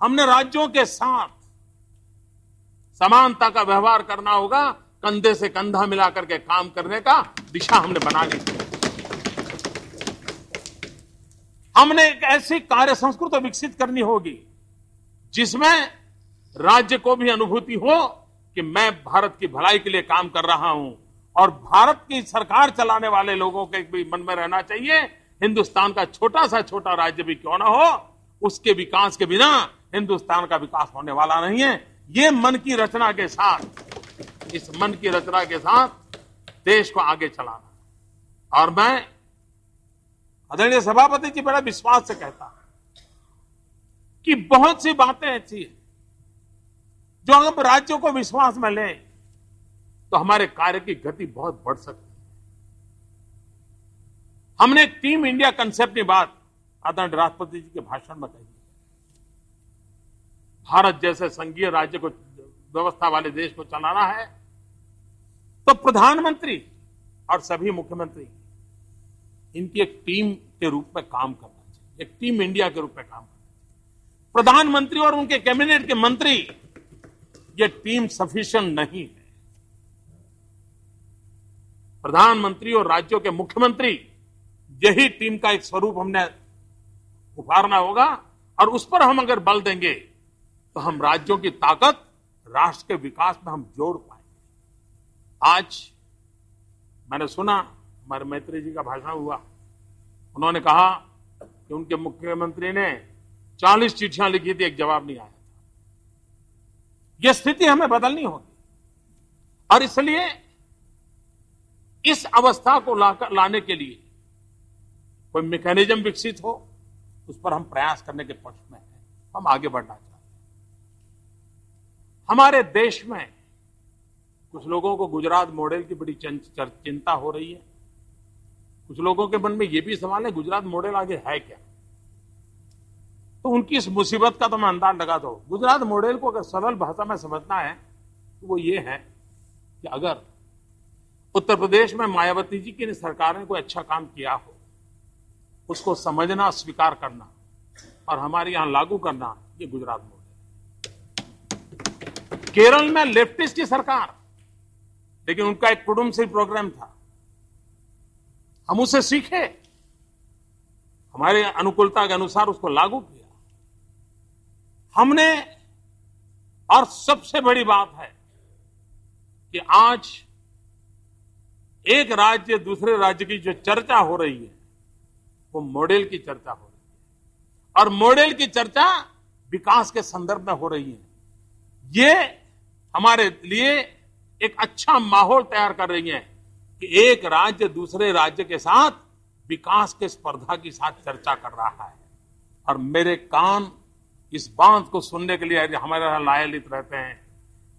हमने राज्यों के साथ समानता का व्यवहार करना होगा, कंधे से कंधा मिलाकर के काम करने का दिशा हमने बना ली। हमने एक ऐसी कार्य संस्कृति विकसित करनी होगी जिसमें राज्य को भी अनुभूति हो कि मैं भारत की भलाई के लिए काम कर रहा हूं, और भारत की सरकार चलाने वाले लोगों के भी मन में रहना चाहिए, हिंदुस्तान का छोटा सा छोटा राज्य भी क्यों ना हो, उसके विकास के बिना हिंदुस्तान का विकास होने वाला नहीं है। ये मन की रचना के साथ, इस मन की रचना के साथ देश को आगे चलाना। और मैं आदरणीय सभापति जी बड़ा विश्वास से कहता हूं कि बहुत सी बातें ऐसी हैं जो हम राज्यों को विश्वास में लें तो हमारे कार्य की गति बहुत बढ़ सकती है। हमने टीम इंडिया कंसेप्ट की बात आदरणीय राष्ट्रपति जी के भाषण में कही। भारत जैसे संघीय राज्य को, व्यवस्था वाले देश को चलाना है तो प्रधानमंत्री और सभी मुख्यमंत्री इनकी एक टीम के रूप में काम करना चाहिए, एक टीम इंडिया के रूप में काम करना चाहिए। प्रधानमंत्री और उनके कैबिनेट के मंत्री, ये टीम सफिशिएंट नहीं है। प्रधानमंत्री और राज्यों के मुख्यमंत्री, यही टीम का एक स्वरूप हमने उभारना होगा, और उस पर हम अगर बल देंगे तो हम राज्यों की ताकत राष्ट्र के विकास में हम जोड़ पाएंगे। आज मैंने सुना, हमारे मैत्री जी का भाषण हुआ, उन्होंने कहा कि उनके मुख्यमंत्री ने 40 चिट्ठियां लिखी थी, एक जवाब नहीं आया था। यह स्थिति हमें बदलनी होगी, और इसलिए इस अवस्था को लाने के लिए कोई मैकेनिज्म विकसित हो, उस पर हम प्रयास करने के पक्ष में हैं। हम आगे बढ़ना चाहते हैं। हमारे देश में कुछ लोगों को गुजरात मॉडल की बड़ी चिंता हो रही है। कुछ लोगों के मन में यह भी सवाल है, गुजरात मॉडल आगे है क्या? तो उनकी इस मुसीबत का तो मैं अंदाज लगा दो। गुजरात मॉडल को अगर सरल भाषा में समझना है तो वो ये है कि अगर उत्तर प्रदेश में मायावती जी की सरकार ने कोई अच्छा काम किया हो, उसको समझना, स्वीकार करना और हमारे यहां लागू करना, ये गुजरात मॉडल। केरल में लेफ्टिस्ट की सरकार, लेकिन उनका एक कुटुंब प्रोग्राम था, हम उसे सीखे, हमारे अनुकूलता के अनुसार उसको लागू किया हमने। और सबसे बड़ी बात है कि आज एक राज्य दूसरे राज्य की जो चर्चा हो रही है वो मॉडल की चर्चा हो रही है, और मॉडल की चर्चा विकास के संदर्भ में हो रही है। ये हमारे लिए एक अच्छा माहौल तैयार कर रही है कि एक राज्य दूसरे राज्य के साथ विकास के स्पर्धा के साथ चर्चा कर रहा है। और मेरे कान इस बात को सुनने के लिए हमारे यहां लायलित रहते हैं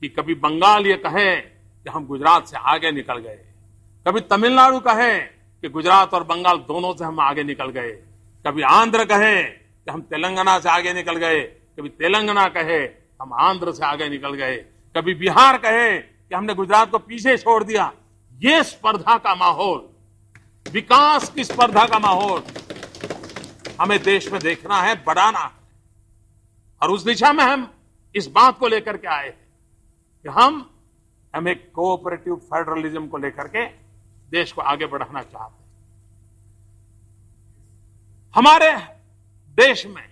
कि कभी बंगाल ये कहे कि हम गुजरात से आगे निकल गए, कभी तमिलनाडु कहे कि गुजरात और बंगाल दोनों से हम आगे निकल गए, कभी आंध्र कहे कि हम तेलंगाना से आगे निकल गए, कभी तेलंगाना कहे हम आंध्र से आगे निकल गए, कभी बिहार कहे कि हमने गुजरात को पीछे छोड़ दिया। ये स्पर्धा का माहौल, विकास की स्पर्धा का माहौल हमें देश में देखना है, बढ़ाना है। और उस दिशा में हम इस बात को लेकर के आए हैं कि हम एक कोऑपरेटिव फेडरलिज्म को लेकर के देश को आगे बढ़ाना चाहते हैं। हमारे देश में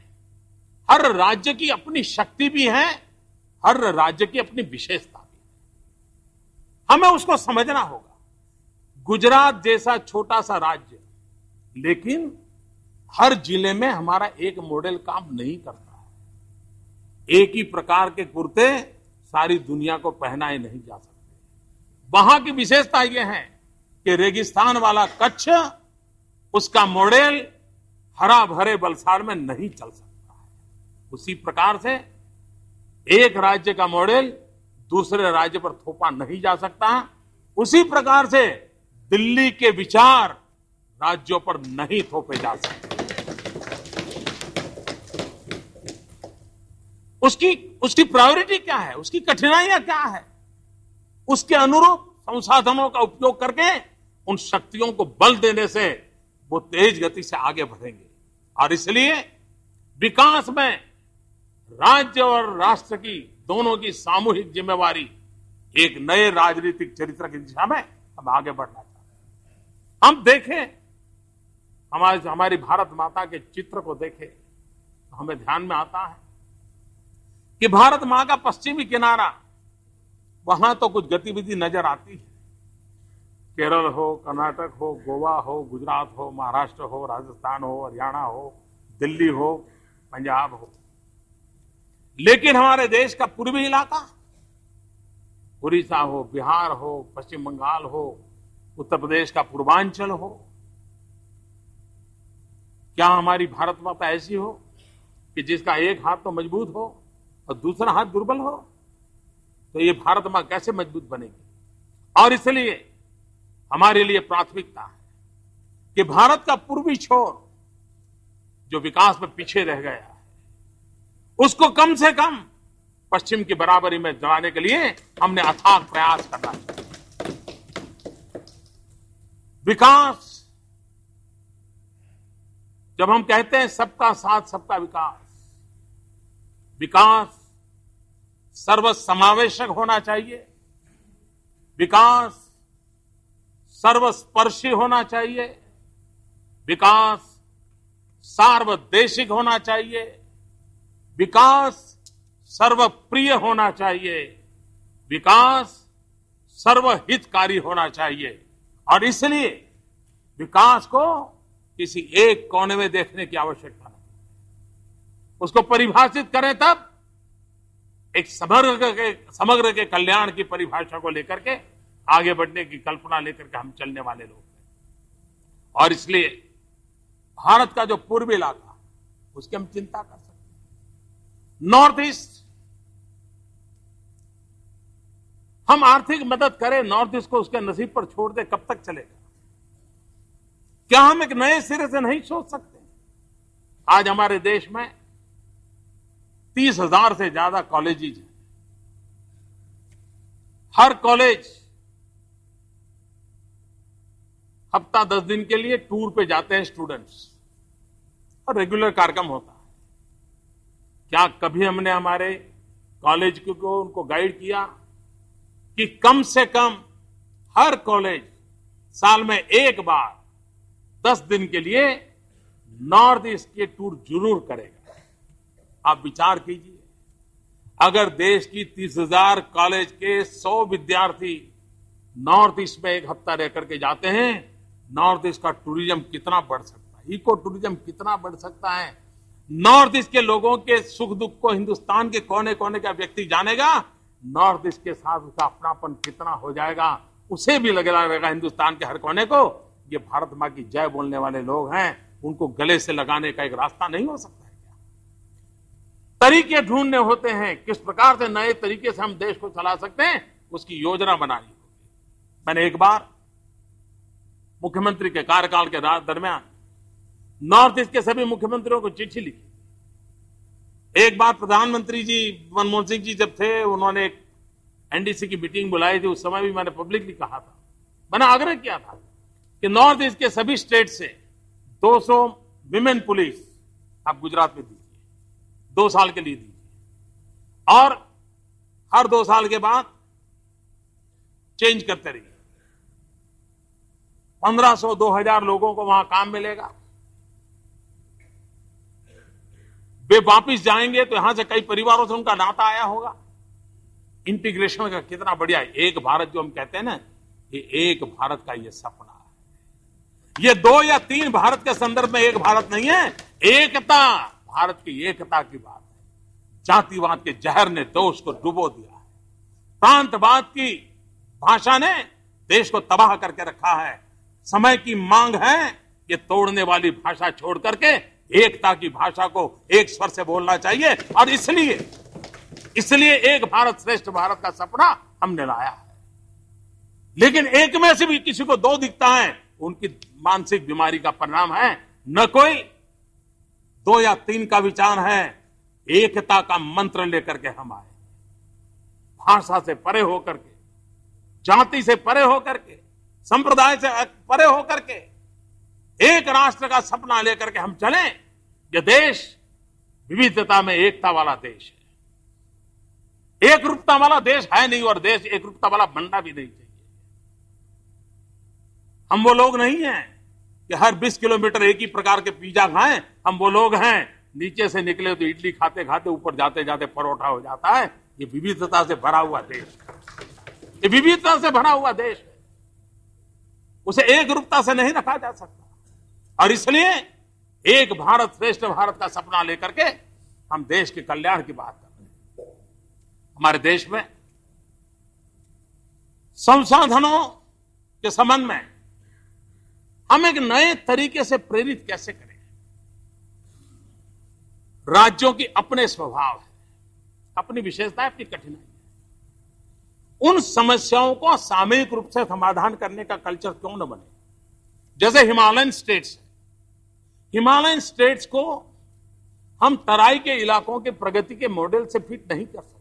हर राज्य की अपनी शक्ति भी है, हर राज्य की अपनी विशेषता भी है, हमें उसको समझना होगा। गुजरात जैसा छोटा सा राज्य, लेकिन हर जिले में हमारा एक मॉडल काम नहीं करता है। एक ही प्रकार के कुर्ते सारी दुनिया को पहनाए नहीं जा सकते। वहां की विशेषता यह है कि रेगिस्तान वाला कच्छ, उसका मॉडल हरा भरे वलसाड़ में नहीं चल सकता है। उसी प्रकार से एक राज्य का मॉडल दूसरे राज्य पर थोपा नहीं जा सकता। उसी प्रकार से दिल्ली के विचार राज्यों पर नहीं थोपे जा सकते। उसकी प्रायोरिटी क्या है, उसकी कठिनाइयां क्या है, उसके अनुरूप संसाधनों का उपयोग करके उन शक्तियों को बल देने से वो तेज गति से आगे बढ़ेंगे। और इसलिए विकास में राज्य और राष्ट्र की दोनों की सामूहिक जिम्मेवारी एक नए राजनीतिक चरित्र की दिशा में हम आगे बढ़ना चाहते हैं। हम देखें, हमारी भारत माता के चित्र को देखें तो हमें ध्यान में आता है कि भारत मां का पश्चिमी किनारा, वहां तो कुछ गतिविधि नजर आती है। केरल हो, कर्नाटक हो, गोवा हो, गुजरात हो, महाराष्ट्र हो, राजस्थान हो, हरियाणा हो, दिल्ली हो, पंजाब हो। लेकिन हमारे देश का पूर्वी इलाका, उड़ीसा हो, बिहार हो, पश्चिम बंगाल हो, उत्तर प्रदेश का पूर्वांचल हो, क्या हमारी भारत माता ऐसी हो कि जिसका एक हाथ तो मजबूत हो और दूसरा हाथ दुर्बल हो? तो ये भारत मां कैसे मजबूत बनेगी? और इसलिए हमारे लिए प्राथमिकता है कि भारत का पूर्वी छोर जो विकास में पीछे रह गया है, उसको कम से कम पश्चिम की बराबरी में जलाने के लिए हमने अथाक प्रयास करना चाहिए। विकास, जब हम कहते हैं सबका साथ सबका विकास, विकास सर्वसमावेशक होना चाहिए, विकास सर्वस्पर्शी होना चाहिए, विकास सार्वदेशिक होना चाहिए, विकास सर्वप्रिय होना चाहिए, विकास सर्वहितकारी होना चाहिए। और इसलिए विकास को किसी एक कोने में देखने की आवश्यकता नहीं, उसको परिभाषित करें तब एक समग्र के कल्याण की परिभाषा को लेकर के आगे बढ़ने की कल्पना लेकर के हम चलने वाले लोग हैं। और इसलिए भारत का जो पूर्वी इलाका, उसकी हम चिंता कर सकते हैं। नॉर्थ ईस्ट, हम आर्थिक मदद करें, नॉर्थ ईस्ट को उसके नसीब पर छोड़ दे, कब तक चलेगा? क्या हम एक नए सिरे से नहीं सोच सकते? आज हमारे देश में 30,000 से ज्यादा कॉलेजेस हैं। हर कॉलेज हफ्ता 10 दिन के लिए टूर पे जाते हैं स्टूडेंट्स, और रेगुलर कार्यक्रम होता है। क्या कभी हमने हमारे कॉलेज को उनको गाइड किया कि कम से कम हर कॉलेज साल में एक बार 10 दिन के लिए नॉर्थ ईस्ट के टूर जरूर करेगा? आप विचार कीजिए, अगर देश की 30,000 कॉलेज के 100 विद्यार्थी नॉर्थ ईस्ट में एक हफ्ता रह करके जाते हैं, नॉर्थ ईस्ट का टूरिज्म कितना बढ़ सकता है, इको टूरिज्म कितना बढ़ सकता है। नॉर्थ ईस्ट के लोगों के सुख दुख को हिंदुस्तान के कोने कोने का व्यक्ति जानेगा, नॉर्थ ईस्ट के साथ उसका अपनापन कितना हो जाएगा, उसे भी लगेगा हिंदुस्तान के हर कोने को ये भारत मां की जय बोलने वाले लोग हैं, उनको गले से लगाने का एक रास्ता नहीं हो सकता है क्या? तरीके ढूंढने होते हैं, किस प्रकार से नए तरीके से हम देश को चला सकते हैं, उसकी योजना बनानी होगी। मैंने एक बार मुख्यमंत्री के कार्यकाल के दरमियान नॉर्थ ईस्ट के सभी मुख्यमंत्रियों को चिट्ठी लिखी। एक बार प्रधानमंत्री जी मनमोहन सिंह जी जब थे, उन्होंने एक एनडीसी की मीटिंग बुलाई थी। उस समय भी मैंने पब्लिकली कहा था, मैंने आग्रह किया था कि नॉर्थ ईस्ट के सभी स्टेट से 200 विमेन पुलिस आप गुजरात में दीजिए, 2 साल के लिए दीजिए, और हर 2 साल के बाद चेंज करते रहिए। 1500 2000 लोगों को वहां काम मिलेगा। वे वापिस जाएंगे तो यहां से कई परिवारों से उनका नाता आया होगा। इंटीग्रेशन का कितना बढ़िया है। एक भारत जो हम कहते हैं ना, ये एक भारत का ये सपना है। ये 2 या 3 भारत के संदर्भ में एक भारत नहीं है, एकता, भारत की एकता की बात है। जातिवाद के जहर ने देश को डुबो दिया है। प्रांतवाद की भाषा ने देश को तबाह करके रखा है। समय की मांग है ये तोड़ने वाली भाषा छोड़ करके एकता की भाषा को एक स्वर से बोलना चाहिए। और इसलिए एक भारत श्रेष्ठ भारत का सपना हमने लाया है। लेकिन एक में से भी किसी को 2 दिखता है, उनकी मानसिक बीमारी का परिणाम है। न कोई 2 या 3 का विचार है, एकता का मंत्र लेकर के हम आए, भाषा से परे होकर के, जाति से परे होकर के, संप्रदाय से परे होकर के एक राष्ट्र का सपना लेकर के हम चलें। यह देश विविधता में एकता वाला देश है। एकरूपता वाला देश है नहीं और देश एकरूपता वाला बनना भी नहीं चाहिए। हम वो लोग नहीं हैं कि हर 20 किलोमीटर एक ही प्रकार के पिज्जा खाएं। हम वो लोग हैं नीचे से निकले तो इडली खाते खाते ऊपर जाते जाते परोठा हो जाता है। ये विविधता से भरा हुआ देश है, ये विविधता से भरा हुआ देश है, उसे एक रूपता से नहीं रखा जा सकता। और इसलिए एक भारत श्रेष्ठ भारत का सपना लेकर के हम देश के कल्याण की बात कर रहे हैं। हमारे देश में संसाधनों के संबंध में हम एक नए तरीके से प्रेरित कैसे करें। राज्यों की अपने स्वभाव है, अपनी विशेषता है, अपनी कठिनाई है। उन समस्याओं को सामूहिक रूप से समाधान करने का कल्चर क्यों न बने। जैसे हिमालयन स्टेट्स है, हिमालयन स्टेट्स को हम तराई के इलाकों के प्रगति के मॉडल से फिट नहीं कर सकते।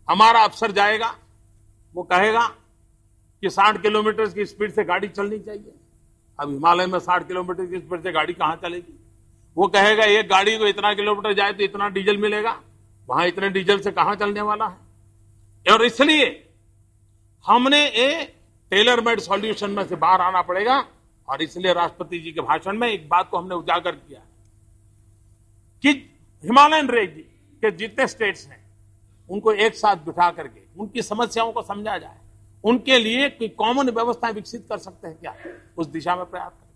हमारा अफसर जाएगा, वो कहेगा कि 60 किलोमीटर की स्पीड से गाड़ी चलनी चाहिए। अब हिमालय में 60 किलोमीटर की स्पीड से गाड़ी कहां चलेगी। वो कहेगा एक गाड़ी को इतना किलोमीटर जाए तो इतना डीजल मिलेगा, वहां इतने डीजल से कहां चलने वाला है। और इसलिए हमने एक टेलर मेड सॉल्यूशन में से बाहर आना पड़ेगा। और इसलिए राष्ट्रपति जी के भाषण में एक बात को हमने उजागर किया कि हिमालयन रेंज के जितने स्टेट्स हैं उनको एक साथ बिठा करके उनकी समस्याओं को समझा जाए, उनके लिए कोई कॉमन व्यवस्था विकसित कर सकते हैं क्या, उस दिशा में प्रयास करें।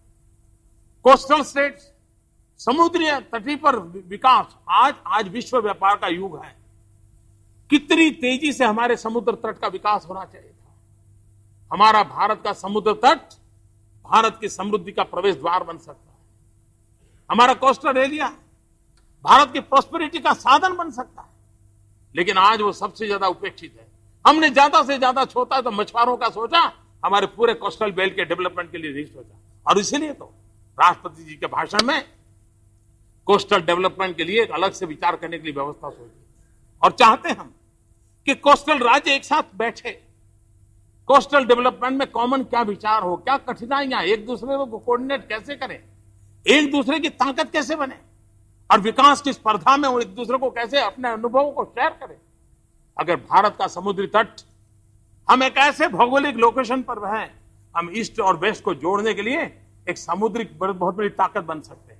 कोस्टल स्टेट्स, समुद्री तटी पर विकास, आज विश्व व्यापार का युग है। कितनी तेजी से हमारे समुद्र तट का विकास होना चाहिए था। हमारा भारत का समुद्र तट भारत की समृद्धि का प्रवेश द्वार बन सकता है। हमारा कोस्टल एरिया भारत की प्रॉस्पेरिटी का साधन बन सकता है। लेकिन आज वो सबसे ज्यादा उपेक्षित है। हमने ज्यादा से ज्यादा सोचा तो मछुआरों का सोचा, हमारे पूरे कोस्टल बेल्ट के डेवलपमेंट के लिए नहीं सोचा। और इसीलिए तो राष्ट्रपति जी के भाषण में कोस्टल डेवलपमेंट के लिए एक अलग से विचार करने के लिए व्यवस्था सोची। और चाहते हम कि कोस्टल राज्य एक साथ बैठे, कोस्टल डेवलपमेंट में कॉमन क्या विचार हो, क्या कठिनाइयां, एक दूसरे को कोऑर्डिनेट कैसे करें, एक दूसरे की ताकत कैसे बने और विकास की स्पर्धा में एक दूसरे को कैसे अपने अनुभवों को शेयर करें। अगर भारत का समुद्री तट, हम एक ऐसे भौगोलिक लोकेशन पर हैं, हम ईस्ट और वेस्ट को जोड़ने के लिए एक समुद्री बहुत बड़ी ताकत बन सकते हैं।